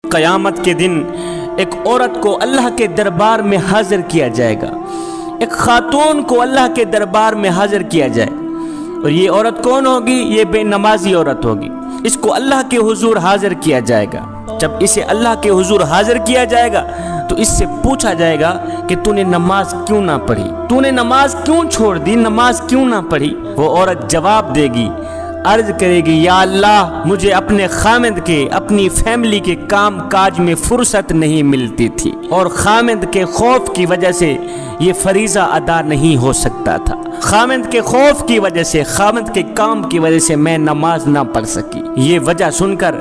قیامت کے دن ایک عورت کو اللہ کے دربار میں حاضر کیا جائے گا، ایک خاتون کو اللہ کے دربار میں حاضر کیا جائے، اور یہ عورت کون ہوگی؟ یہ بے نمازی عورت ہوگی۔ اس کو اللہ کے حضور حاضر کیا جائے گا۔ جب اسے اللہ کے حضور حاضر کیا جائے گا تو اس سے پوچھا جائے گا کہ تو نے نماز کیوں نہ پڑھی، تو نے نماز کیوں چھوڑ دی، نماز کیوں نہ پڑھی؟ وہ عورت جواب دے گی، عرض کرے گی، یا اللہ مجھے اپنے خامد کے، اپنی فیملی کے کام کاج میں فرصت نہیں ملتی تھی، اور خامد کے خوف کی وجہ سے یہ فریضہ ادا نہیں ہو سکتا تھا، خامد کے خوف کی وجہ سے، خامد کے کام کی وجہ سے میں نماز نہ پڑھ سکی۔ یہ وجہ سن کر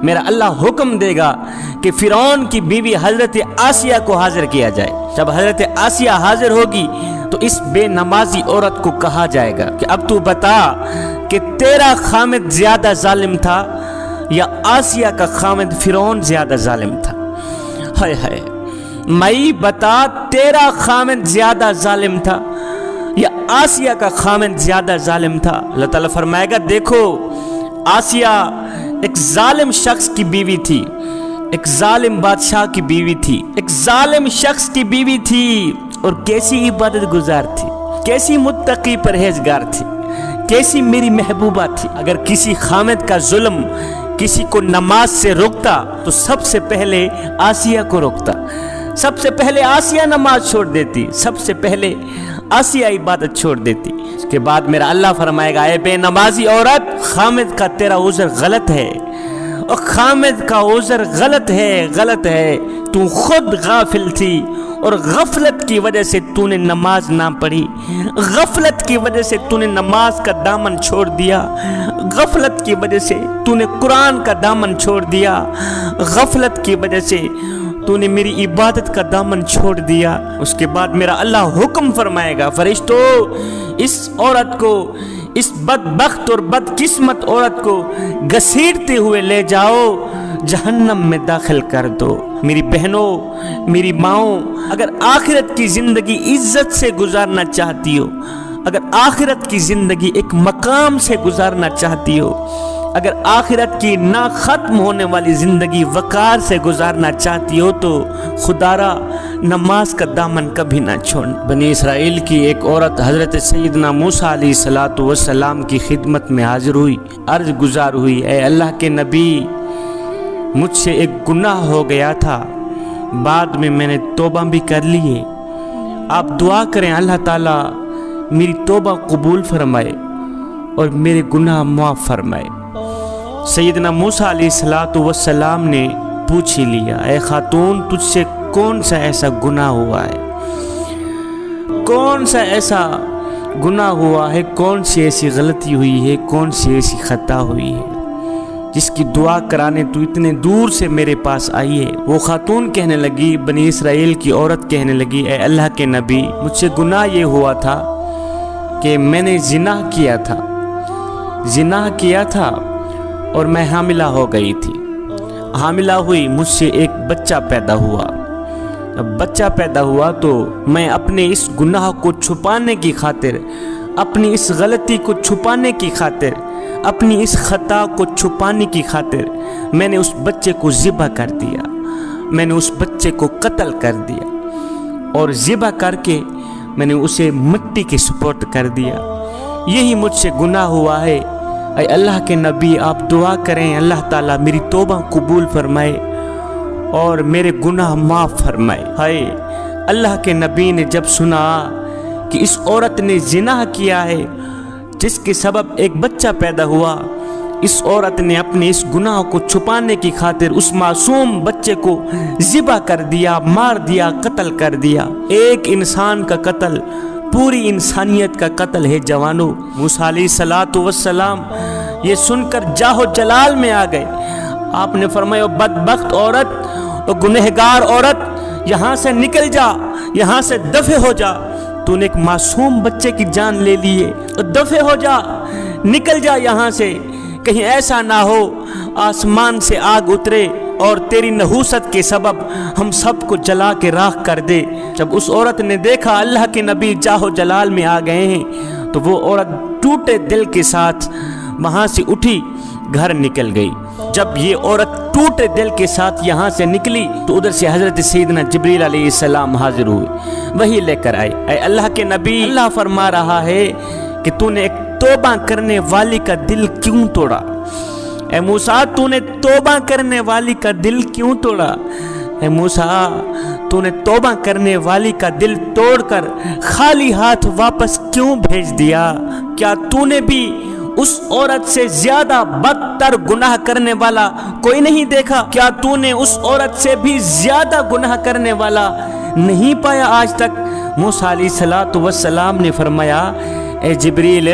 میرا اللہ حکم دے گا کہ فرعون کی بیوی حضرت آسیہ کو حاضر کیا جائے۔ جب حضرت آسیہ حاضر ہوگی تو اس بے نمازی عورت کو کہا جائے گا کہ اب تو بتا کہ تیرا خامد زیادہ ظالم تھا یا آسیہ کا خامد فرعون زیادہ ظالم تھا؟ ہائے ہائے، مئی بتا تیرا خامد زیادہ ظالم تھا یا آسیہ کا خامد زیادہ ظالم تھا؟ اللہ تعالیٰ فرمائے گا، دیکھو آسیہ ایک ظالم شخص کی بیوی تھی، ایک ظالم بادشاہ کی بیوی تھی، ایک ظالم شخص کی بیوی تھی، اور کیسی عبادت گزار تھی، کیسی متقی پرہیزگار تھی، کیسی میری محبوبہ تھی۔ اگر کسی خامد کا ظلم کسی کو نماز سے روکتا تو سب سے پہلے آسیہ کو روکتا، سب سے پہلے آسیہ نماز چھوڑ دیتی، سب سے پہلے آسیہ عبادت چھوڑ دیتی۔ اس کے بعد میرا اللہ فرمائے گا، اے بے نمازی عورت، خامد کا تیرا عذر غلط ہے، اور خامد کا عذر غلط ہے، تو خود غافل تھی، اور غفلت کی وجہ سے تو نے نماز نہ پڑھی، غفلت کی وجہ سے تو نے نماز کا دامن چھوڑ دیا، غفلت کی وجہ سے تو نے قرآن کا دامن چھوڑ دیا، غفلت کی وجہ سے تو نے میری عبادت کا دامن چھوڑ دیا۔ اس کے بعد میرا اللہ حکم فرمائے گا، فرشتو اس عورت کو، اس بدبخت اور بدقسمت عورت کو گھسیٹتے ہوئے لے جاؤ، جہنم میں داخل کر دو۔ میری بہنوں، میری ماؤں، اگر آخرت کی زندگی عزت سے گزارنا چاہتی ہو، اگر آخرت کی زندگی ایک مقام سے گزارنا چاہتی ہو، اگر آخرت کی نہ ختم ہونے والی زندگی وقار سے گزارنا چاہتی ہو، تو خدا را نماز کا دامن کبھی نہ چھوڑنا۔ بنی اسرائیل کی ایک عورت حضرت سیدنا موسیٰ علیہ السلام کی خدمت میں حاضر ہوئی، عرض گزار ہوئی، اے اللہ کے نبی، مجھ سے ایک گناہ ہو گیا تھا، بعد میں نے توبہ بھی کر لی ہے، آپ دعا کریں اللہ تعالیٰ میری توبہ قبول فرمائے اور میرے گناہ معاف فرمائے۔ سیدنا موسیٰ علیہ السلام نے پوچھ ہی لیا، اے خاتون، تجھ سے کون سا ایسا گناہ ہوا ہے، کون سا ایسا گناہ ہوا ہے، کون سی ایسی غلطی ہوئی ہے، کون سی ایسی خطا ہوئی ہے جس کی دعا کرانے تو اتنے دور سے میرے پاس آئی ہے؟ وہ خاتون کہنے لگی، بنی اسرائیل کی عورت کہنے لگی، اے اللہ کے نبی، مجھ سے گناہ یہ ہوا تھا کہ میں نے زنا کیا تھا اور میں حاملہ ہو گئی تھی، حاملہ ہوئی، مجھ سے ایک بچہ پیدا ہوا، اب بچہ پیدا ہوا تو میں اپنے اس گناہ کو چھپانے کی خاطر، اپنی اس غلطی کو چھپانے کی خاطر، اپنی اس خطا کو چھپانے کی خاطر میں نے اس بچے کو ذبح کر دیا، میں نے اس بچے کو قتل کر دیا، اور ذبح کر کے میں نے اسے مٹی کے سپرد کر دیا، یہی مجھ سے گناہ ہوا ہے۔ اے اللہ کے نبی، آپ دعا کریں اللہ تعالیٰ میری توبہ قبول فرمائے اور میرے گناہ معاف فرمائے۔ ہائے، اللہ کے نبی نے جب سنا کہ اس عورت نے زنا کیا ہے جس کے سبب ایک بچہ پیدا ہوا، اس عورت نے اپنے اس گناہ کو چھپانے کی خاطر اس معصوم بچے کو ذبح کر دیا، مار دیا، قتل کر دیا۔ ایک انسان کا قتل پوری انسانیت کا قتل ہے جوانو۔ موسیٰ علیہ السلام یہ سن کر جاہو جلال میں آ گئے۔ آپ نے فرمایا، بدبخت عورت اور گنہگار عورت، یہاں سے نکل جا، یہاں سے دفع ہو جا، تو نے ایک معصوم بچے کی جان لے لی ہے، دفع ہو جا، نکل جا یہاں سے، کہیں ایسا نہ ہو آسمان سے آگ اترے اور تیری نحوست کے سبب ہم سب کو جلا کے راکھ کر دے۔ جب اس عورت نے دیکھا اللہ کے نبی جاہو جلال میں آ گئے ہیں، تو وہ عورت ٹوٹے دل کے ساتھ وہاں سے اٹھی، گھر نکل گئی۔ جب یہ عورت ٹوٹے دل کے ساتھ یہاں سے نکلی تو ادھر سے حضرت سیدنا جبریل علیہ السلام حاضر ہوئے، وہی لے کر آئے۔ اے اللہ کے نبی، اللہ فرما رہا ہے کہ تو نے ایک توبہ کرنے والی کا دل کیوں توڑا؟ اے موسیٰ، تو نے توبہ کرنے والی کا دل کیوں توڑا؟ اے موسیٰ، تو نے توبہ کرنے والی کا دل توڑ کر خالی ہاتھ واپس کیوں بھیج دیا؟ کیا تو نے بھی اس عورت سے زیادہ بدتر گناہ کرنے والا کوئی نہیں دیکھا؟ کیا تو نے اس عورت سے بھی زیادہ گناہ کرنے والا نہیں پایا آج تک؟ موسیٰ علیہ السلام نے فرمایا، اے جبریل،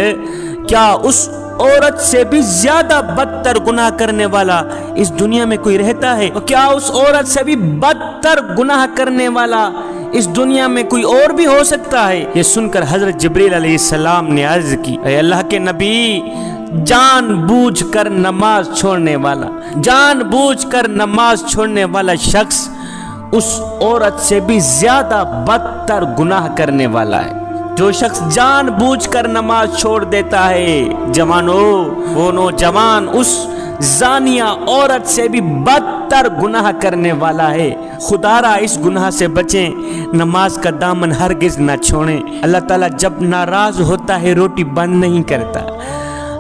کیا اس عورت سے بھی زیادہ بدتر گناہ کرنے والا اس دنیا میں کوئی رہتا ہے؟ اور کیا اس عورت سے بھی بدتر گناہ کرنے والا اس دنیا میں کوئی اور بھی ہو سکتا ہے؟ یہ سن کر حضرت جبریل علیہ السلام نے عرض کی، اے اللہ کے نبی، جان بوجھ کر نماز چھوڑنے والا شخص اس عورت سے بھی زیادہ بدتر گناہ کرنے والا ہے۔ جو شخص جان بوجھ کر نماز چھوڑ دیتا ہے، جوانو، وہ نوجوان اس زانیہ عورت سے بھی بدتر گناہ کرنے والا ہے۔ خدا را اس گناہ سے بچیں، نماز کا دامن ہرگز نہ چھوڑیں۔ اللہ تعالیٰ جب ناراض ہوتا ہے روٹی بند نہیں کرتا۔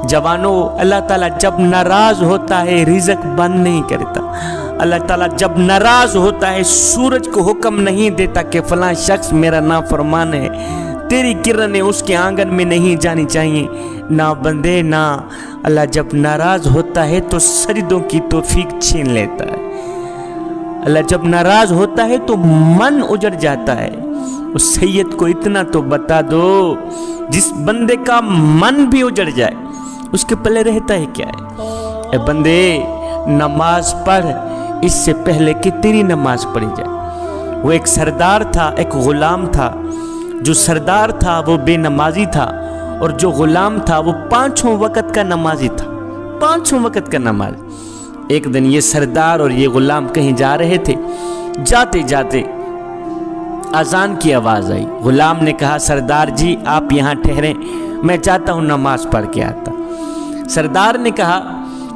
جوانو، اللہ تعالیٰ جب ناراض ہوتا ہے رزق بند نہیں کرتا۔ اللہ تعالیٰ جب ناراض ہوتا ہے سورج کو حکم نہیں دیتا کہ فلاں شخص میرا نافرمان ہے، تیری کرنیں اس کے آنگن میں نہیں جانی چاہیے۔ نہ بندے، نہ اللہ جب ناراض ہوتا ہے تو سجدوں کی توفیق چھین لیتا ہے۔ اللہ جب ناراض ہوتا ہے تو من اجڑ جاتا ہے۔ اس سید کو اتنا تو بتا دو، جس بندے کا من بھی اجڑ جائے اس کے پلے رہتا ہے کیا ہے؟ اے بندے، نماز پڑھ اس سے پہلے کہ تیری نماز پڑھی جائے۔ وہ ایک سردار تھا، ایک غلام تھا۔ جو سردار تھا وہ بے نمازی تھا، اور جو غلام تھا وہ 5 وقت کا نمازی تھا، 5 وقت کا نماز۔ ایک دن یہ سردار اور یہ غلام کہیں جا رہے تھے، جاتے جاتے اذان کی آواز آئی۔ غلام نے کہا، سردار جی آپ یہاں ٹھہریں، میں چاہتا ہوں نماز پڑھ کے آتا۔ سردار نے کہا،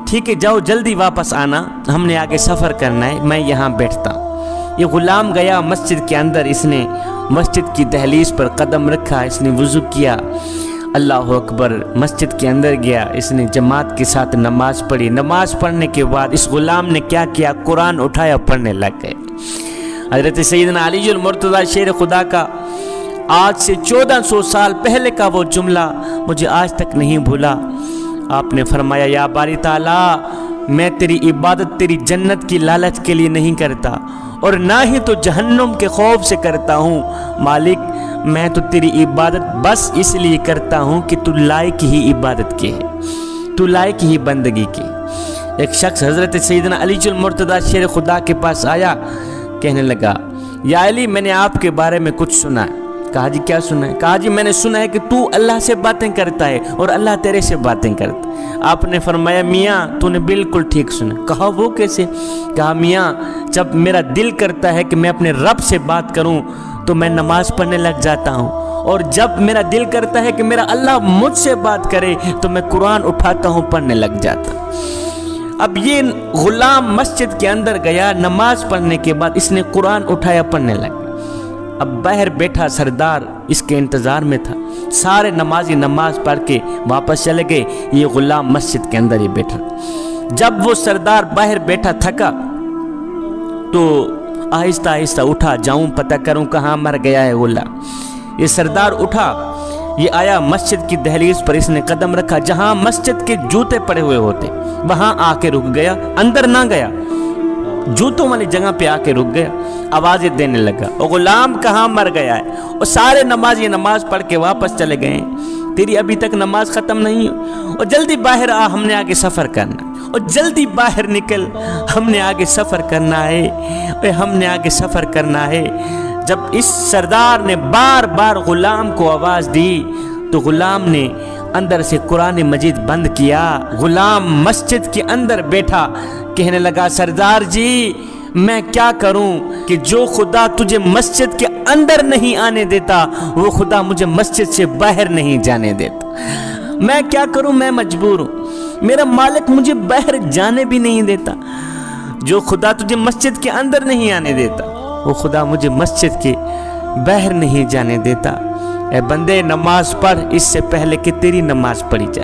ٹھیک ہے جاؤ، جلدی واپس آنا، ہم نے آگے سفر کرنا ہے، میں یہاں بیٹھتا ہوں۔ یہ غلام گیا مسجد کے اندر، اس نے مسجد کی دہلیز پر قدم رکھا، اس نے وضو کیا، اللہ اکبر، مسجد کے اندر گیا، اس نے جماعت کے ساتھ نماز پڑھی۔ نماز پڑھنے کے بعد اس غلام نے کیا کیا؟ قرآن اٹھایا، پڑھنے لگ گئے۔ حضرت سیدنا علی المرتضیٰ شیر خدا کا آج سے 1400 سال پہلے کا وہ جملہ مجھے آج تک نہیں بھولا۔ آپ نے فرمایا، یا باری تعالیٰ، میں تیری عبادت تیری جنت کی لالچ کے لیے نہیں کرتا، اور نہ ہی تو جہنم کے خوف سے کرتا ہوں۔ مالک، میں تو تیری عبادت بس اس لیے کرتا ہوں کہ تو لائق ہی عبادت کے ہے، تو لائق ہی بندگی کی۔ ایک شخص حضرت سیدنا علی المرتضیٰ شیر خدا کے پاس آیا، کہنے لگا، یا علی، میں نے آپ کے بارے میں کچھ سنا ہے۔ کہا جی کیا سنا ہے؟ کہا جی میں نے سنا ہے کہ تو اللہ سے باتیں کرتا ہے اور اللہ تیرے سے باتیں کرتا ہے۔ آپ نے فرمایا، میاں تو نے بالکل ٹھیک سنا۔ کہا وہ کیسے؟ کہا میاں، جب میرا دل کرتا ہے کہ میں اپنے رب سے بات کروں تو میں نماز پڑھنے لگ جاتا ہوں، اور جب میرا دل کرتا ہے کہ میرا اللہ مجھ سے بات کرے تو میں قرآن اٹھاتا ہوں، پڑھنے لگ جاتا ہوں۔ اب یہ غلام مسجد کے اندر گیا، نماز پڑھنے کے بعد اس نے قرآن اٹھایا، پڑھنے لگا۔ اب باہر بیٹھا سردار اس کے انتظار میں تھا۔ سارے نمازی نماز پڑھ کے واپس چلے گئے، یہ غلام مسجد کے اندر ہی بیٹھا۔ جب وہ سردار باہر بیٹھا تھکا تو آہستہ آہستہ اٹھا، جاؤں پتہ کروں کہاں مر گیا ہے غلام۔ یہ سردار اٹھا، یہ آیا مسجد کی دہلیز پر، اس نے قدم رکھا، جہاں مسجد کے جوتے پڑے ہوئے ہوتے وہاں آ کے رک گیا، اندر نہ گیا، جوتوں والی جگہ پہ آ کے رک گیا، آوازیں دینے لگا، اور غلام کہاں مر گیا ہے؟ اور سارے نمازی نماز پڑھ کے واپس چلے گئے، تیری ابھی تک نماز ختم نہیں ہو، اور جلدی باہر آ، ہم نے آگے سفر کرنا، اور جلدی باہر نکل، ہم نے آگے سفر کرنا ہے، اور ہم نے آگے سفر کرنا ہے۔ جب اس سردار نے بار بار غلام کو آواز دی تو غلام نے اندر سے قرآن مجید بند کیا۔ غلام مسجد کے اندر بیٹھا، کہنے لگا، سردار جی میں کیا کروں کہ جو خدا تجھے مسجد کے اندر نہیں آنے دیتا وہ خدا مجھے مسجد سے باہر نہیں جانے دیتا، میں کیا کروں، میں مجبور ہوں۔ میرا مالک مجھے باہر جانے بھی نہیں دیتا۔ جو خدا تجھے مسجد کے اندر نہیں آنے دیتا، وہ خدا مجھے مسجد کے باہر نہیں جانے دیتا۔ اے بندے، نماز پڑھ اس سے پہلے کہ تیری نماز پڑھی جائے۔